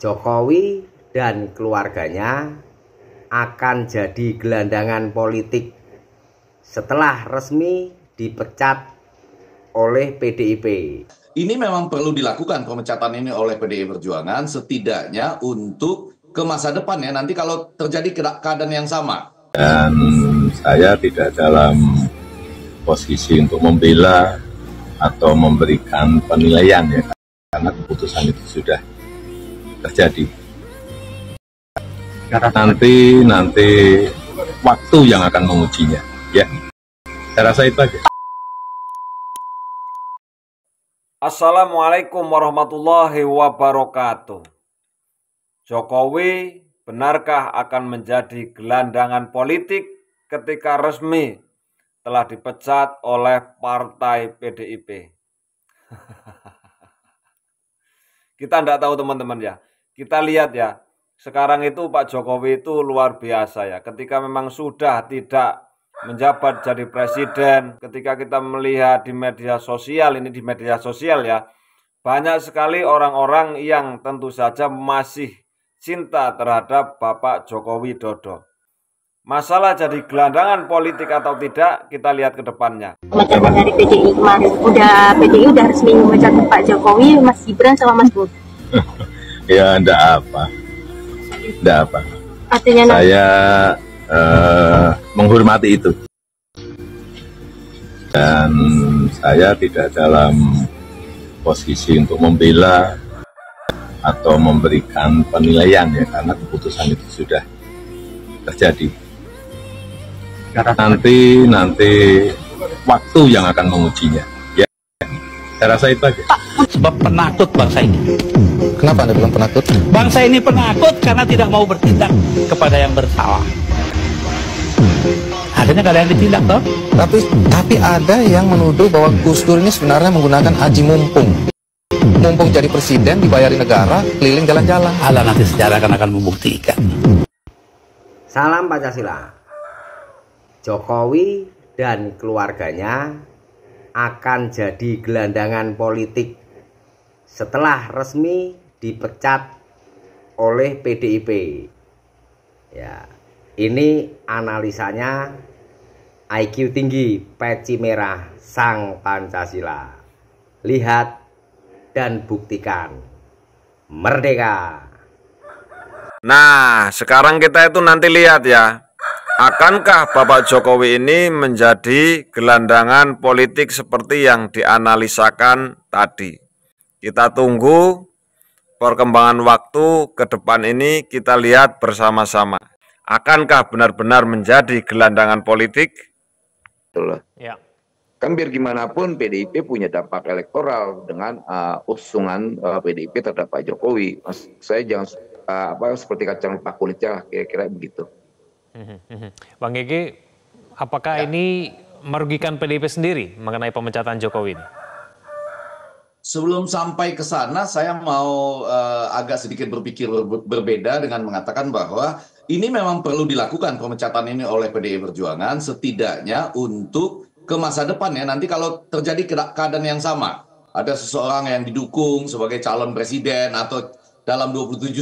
Jokowi dan keluarganya akan jadi gelandangan politik setelah resmi dipecat oleh PDIP. Ini memang perlu dilakukan pemecatan ini oleh PDI Perjuangan setidaknya untuk ke masa depan ya, nanti kalau terjadi keadaan yang sama. Dan saya tidak dalam posisi untuk membela atau memberikan penilaian ya, karena keputusan itu sudah terjadi. Nanti waktu yang akan mengujinya ya. Saya rasa itu aja. Assalamualaikum warahmatullahi wabarakatuh. Jokowi benarkah akan menjadi gelandangan politik ketika resmi telah dipecat oleh partai PDIP? Kita tidak tahu teman-teman ya. Kita lihat ya, sekarang itu Pak Jokowi itu luar biasa ya. Ketika memang sudah tidak menjabat jadi presiden, ketika kita melihat di media sosial, ini di media sosial ya, banyak sekali orang-orang yang tentu saja masih cinta terhadap Bapak Joko Widodo. Masalah jadi gelandangan politik atau tidak, kita lihat ke depannya. Pemecatan dari PDI kemarin, PDI udah resmi memecat Pak Jokowi, Mas Gibran sama Mas Bobi. Ya enggak apa. Artinya saya menghormati itu. Dan saya tidak dalam posisi untuk membela atau memberikan penilaian ya, karena keputusan itu sudah terjadi. Nanti waktu yang akan mengujinya ya. Saya rasa itu aja. Sebab penakut bangsa ini. Kenapa Anda bilang penakut? Bangsa ini penakut karena tidak mau bertindak kepada yang bersalah. Akhirnya kalian ditindak toh? Tapi ada yang menuduh bahwa Gus Dur ini sebenarnya menggunakan haji mumpung. Mumpung jadi presiden, dibayari negara, keliling jalan-jalan. Allah nanti sejarah akan membuktikan. Salam Pancasila. Jokowi dan keluarganya akan jadi gelandangan politik setelah resmi dipecat oleh PDIP. Ya, ini analisanya IQ tinggi, peci merah, sang Pancasila. Lihat dan buktikan. Merdeka! Nah, sekarang kita itu nanti lihat ya. Akankah Bapak Jokowi ini menjadi gelandangan politik seperti yang dianalisakan tadi? Kita tunggu perkembangan waktu ke depan ini, kita lihat bersama-sama. Akankah benar-benar menjadi gelandangan politik? Betul. Ya. Kan biar gimana pun PDIP punya dampak elektoral dengan usungan PDIP terhadap Pak Jokowi. Saya jangan seperti kacang lupa kulitnya, kira-kira begitu. Bang Gege, apakah ini merugikan PDIP sendiri mengenai pemecatan Jokowi ini? Sebelum sampai ke sana, saya mau agak sedikit berpikir berbeda dengan mengatakan bahwa ini memang perlu dilakukan pemecatan ini oleh PDI Perjuangan setidaknya untuk ke masa depan ya. Nanti kalau terjadi keadaan yang sama, ada seseorang yang didukung sebagai calon presiden atau dalam 27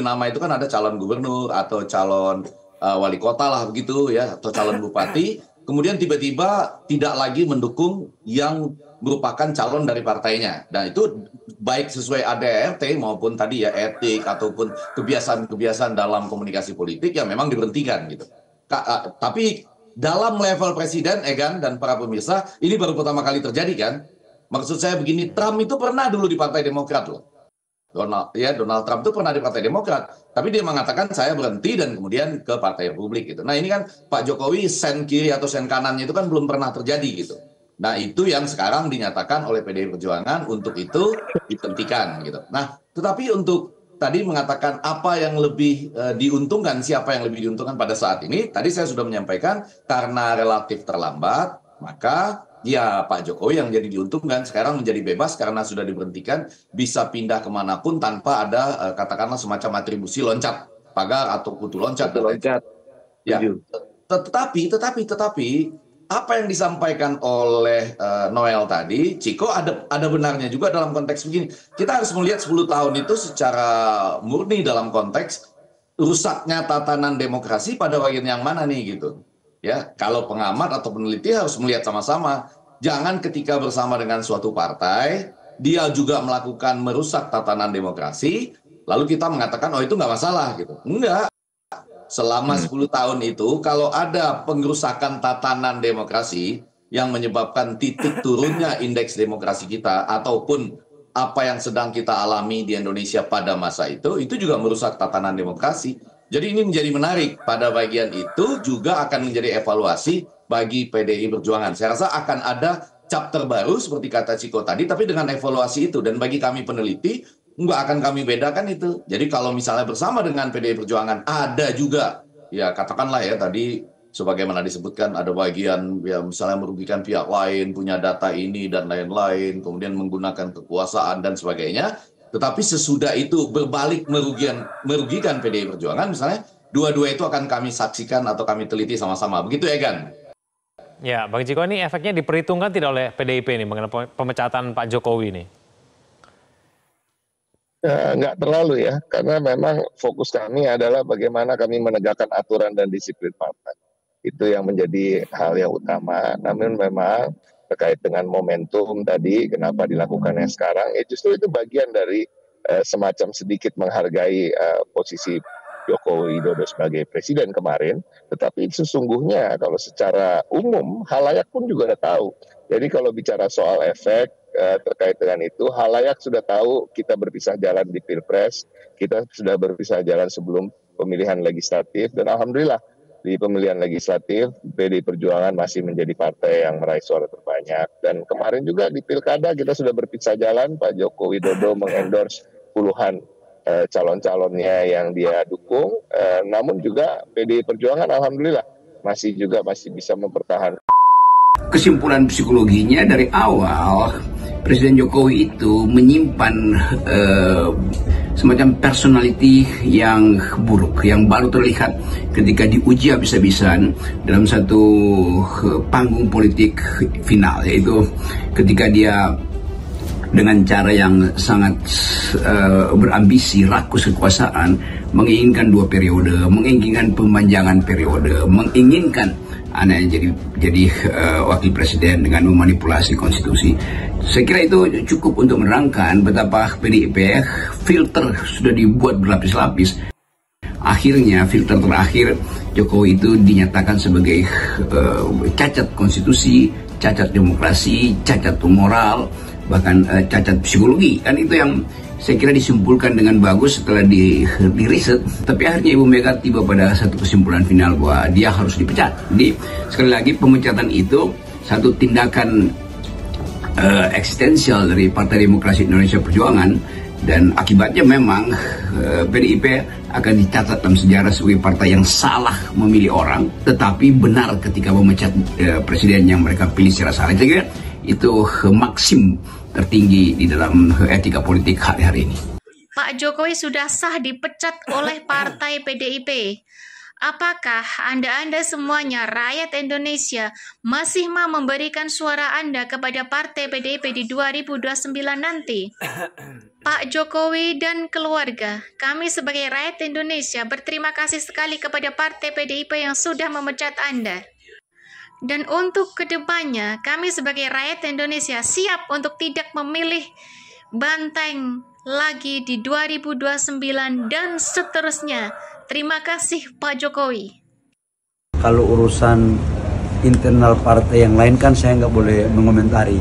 nama itu kan ada calon gubernur atau calon wali kota lah begitu ya, atau calon bupati, kemudian tiba-tiba tidak lagi mendukung yang merupakan calon dari partainya. Dan itu baik sesuai ADART maupun tadi ya etik ataupun kebiasaan-kebiasaan dalam komunikasi politik yang memang diberhentikan gitu. Tapi dalam level presiden, Egan dan para pemirsa, ini baru pertama kali terjadi kan? Maksud saya begini, Trump itu pernah dulu di Partai Demokrat loh. Donald Trump itu pernah di Partai Demokrat, tapi dia mengatakan saya berhenti dan kemudian ke Partai Republik gitu. Nah ini kan Pak Jokowi sen kiri atau sen kanannya itu kan belum pernah terjadi gitu. Nah itu yang sekarang dinyatakan oleh PDI Perjuangan untuk itu dihentikan gitu. Nah tetapi untuk tadi mengatakan apa yang lebih diuntungkan, siapa yang lebih diuntungkan pada saat ini, tadi saya sudah menyampaikan karena relatif terlambat, maka ya Pak Jokowi yang jadi diuntungkan, sekarang menjadi bebas karena sudah diberhentikan, bisa pindah kemanapun tanpa ada katakanlah semacam atribusi loncat pagar atau kutu loncat. Loncat. Ya. Tetapi apa yang disampaikan oleh Noel tadi, Ciko, ada benarnya juga dalam konteks begini. Kita harus melihat 10 tahun itu secara murni dalam konteks rusaknya tatanan demokrasi pada bagian yang mana nih gitu. Ya, kalau pengamat atau peneliti harus melihat sama-sama. Jangan ketika bersama dengan suatu partai, dia juga melakukan merusak tatanan demokrasi, lalu kita mengatakan, oh itu nggak masalah gitu. Enggak. Selama 10 tahun itu, kalau ada pengerusakan tatanan demokrasi yang menyebabkan titik turunnya indeks demokrasi kita, ataupun apa yang sedang kita alami di Indonesia pada masa itu juga merusak tatanan demokrasi. Jadi ini menjadi menarik. Pada bagian itu juga akan menjadi evaluasi bagi PDI Perjuangan. Saya rasa akan ada chapter baru seperti kata Ciko tadi, tapi dengan evaluasi itu. Dan bagi kami peneliti, nggak akan kami bedakan itu. Jadi kalau misalnya bersama dengan PDI Perjuangan ada juga, ya katakanlah ya tadi sebagaimana disebutkan ada bagian ya misalnya merugikan pihak lain, punya data ini dan lain-lain, kemudian menggunakan kekuasaan dan sebagainya. Tetapi sesudah itu berbalik merugikan PDI Perjuangan misalnya, dua-dua itu akan kami saksikan atau kami teliti sama-sama. Begitu ya Gan? Ya, Bang Ciko, ini efeknya diperhitungkan tidak oleh PDIP nih mengenai pemecatan Pak Jokowi nih? Nggak terlalu ya, karena memang fokus kami adalah bagaimana kami menegakkan aturan dan disiplin partai. Itu yang menjadi hal yang utama. Namun memang terkait dengan momentum tadi, kenapa dilakukannya sekarang, justru itu bagian dari semacam sedikit menghargai posisi Joko Widodo sebagai presiden kemarin. Tetapi sesungguhnya kalau secara umum, halayak pun juga udah tahu. Jadi kalau bicara soal efek, terkait dengan itu, halayak sudah tahu kita berpisah jalan di Pilpres, kita sudah berpisah jalan sebelum pemilihan legislatif, dan alhamdulillah di pemilihan legislatif PDI Perjuangan masih menjadi partai yang meraih suara terbanyak. Dan kemarin juga di Pilkada kita sudah berpisah jalan, Pak Joko Widodo mengendorse puluhan calon-calonnya yang dia dukung, namun juga PDI Perjuangan alhamdulillah masih bisa mempertahankan. Kesimpulan psikologinya dari awal Presiden Jokowi itu menyimpan semacam personality yang buruk, yang baru terlihat ketika diuji habis-habisan dalam satu panggung politik final, yaitu ketika dia dengan cara yang sangat berambisi, rakus kekuasaan, menginginkan 2 periode, menginginkan pemanjangan periode, menginginkan anaknya jadi wakil presiden dengan memanipulasi konstitusi. Saya kira itu cukup untuk menerangkan betapa PDIP filter sudah dibuat berlapis-lapis. Akhirnya filter terakhir Jokowi itu dinyatakan sebagai cacat konstitusi, cacat demokrasi, cacat moral, bahkan cacat psikologi. Kan itu yang saya kira disimpulkan dengan bagus setelah di riset. Tapi akhirnya Ibu Mega tiba pada satu kesimpulan final bahwa dia harus dipecat. Jadi sekali lagi pemecatan itu satu tindakan eksistensial dari Partai Demokrasi Indonesia Perjuangan, dan akibatnya memang PDIP akan dicatat dalam sejarah sebagai partai yang salah memilih orang, tetapi benar ketika memecat presiden yang mereka pilih secara salah. Saya kira itu maksim tertinggi di dalam etika politik hari-hari ini. Pak Jokowi sudah sah dipecat oleh partai PDIP. Apakah Anda semuanya, rakyat Indonesia, masih mau memberikan suara Anda kepada partai PDIP di 2029 nanti? Pak Jokowi dan keluarga, kami sebagai rakyat Indonesia berterima kasih sekali kepada partai PDIP yang sudah memecat Anda. Dan untuk kedepannya, kami sebagai rakyat Indonesia siap untuk tidak memilih banteng lagi di 2029 dan seterusnya. Terima kasih Pak Jokowi. Kalau urusan internal partai yang lain kan saya nggak boleh mengomentari.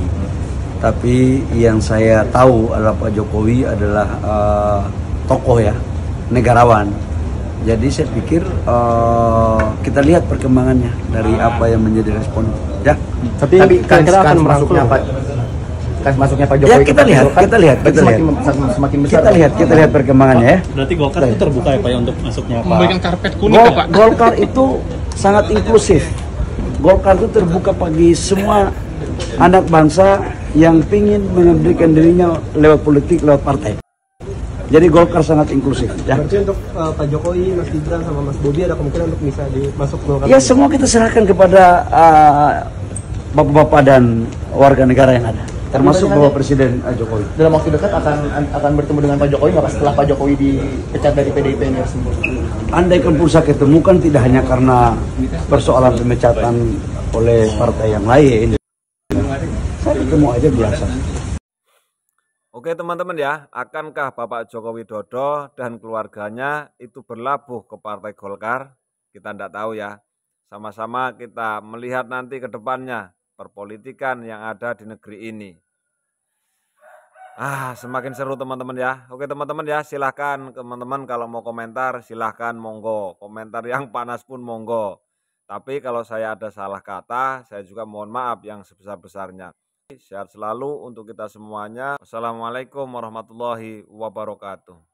Tapi yang saya tahu adalah Pak Jokowi adalah tokoh ya, negarawan. Jadi saya pikir kita lihat perkembangannya dari apa yang menjadi respon. Ya. Tapi kira-kira akan masuknya Pak Jokowi. Ya kita lihat. Semakin besar. Kita lihat perkembangannya ya. Berarti Golkar itu terbuka ya Pak ya untuk masuknya Pak. Memberikan karpet kuning Pak. Golkar itu sangat inklusif. Golkar itu terbuka bagi semua anak bangsa yang ingin memberikan dirinya lewat politik, lewat partai. Jadi Golkar sangat inklusif. Ya. Berarti untuk Pak Jokowi, Mas Gibran sama Mas Bobi ada kemungkinan untuk bisa masuk Golkar? Ya semua kita serahkan kepada bapak-bapak dan warga negara yang ada, termasuk Bapak Presiden Jokowi. Dalam waktu dekat akan bertemu dengan Pak Jokowi nggak, Pak, setelah Pak Jokowi dipecat dari PDIP ini resmi? Andaikan pun saya ketemukan tidak hanya karena persoalan pemecatan oleh partai yang lain, saya ketemu aja biasa. Oke teman-teman ya, akankah Bapak Joko Widodo dan keluarganya itu berlabuh ke Partai Golkar? Kita tidak tahu ya. Sama-sama kita melihat nanti ke depannya perpolitikan yang ada di negeri ini. Semakin seru teman-teman ya. Oke teman-teman ya, silahkan teman-teman kalau mau komentar silahkan monggo. Komentar yang panas pun monggo. Tapi kalau saya ada salah kata, saya juga mohon maaf yang sebesar-besarnya. Sehat selalu untuk kita semuanya. Wassalamualaikum warahmatullahi wabarakatuh.